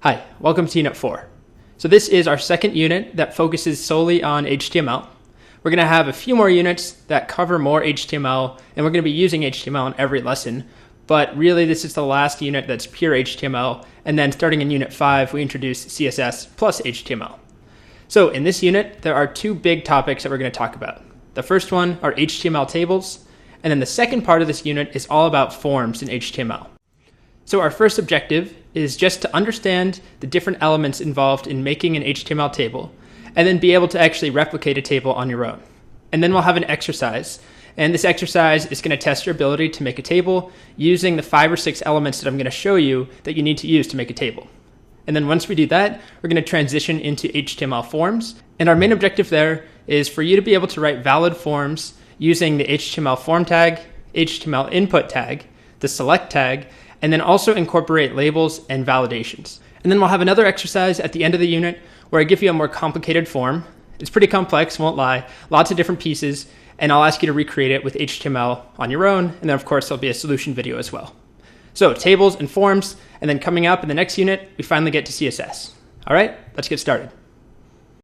Hi, welcome to Unit 4. So this is our second unit that focuses solely on HTML. We're going to have a few more units that cover more HTML, and we're going to be using HTML in every lesson. But really, this is the last unit that's pure HTML, and then starting in Unit 5, we introduce CSS plus HTML. So in this unit, there are two big topics that we're going to talk about. The first one are HTML tables, and then the second part of this unit is all about forms in HTML. So our first objective is just to understand the different elements involved in making an HTML table, and then be able to actually replicate a table on your own. And then we'll have an exercise, and this exercise is going to test your ability to make a table using the 5 or 6 elements that I'm going to show you that you need to use to make a table. And then once we do that, we're going to transition into HTML forms, and our main objective there is for you to be able to write valid forms using the HTML form tag, HTML input tag, the select tag, and then also incorporate labels and validations. And then we'll have another exercise at the end of the unit where I give you a more complicated form. It's pretty complex, won't lie, lots of different pieces, and I'll ask you to recreate it with HTML on your own, and then of course there'll be a solution video as well. So tables and forms, and then coming up in the next unit, we finally get to CSS. All right, let's get started.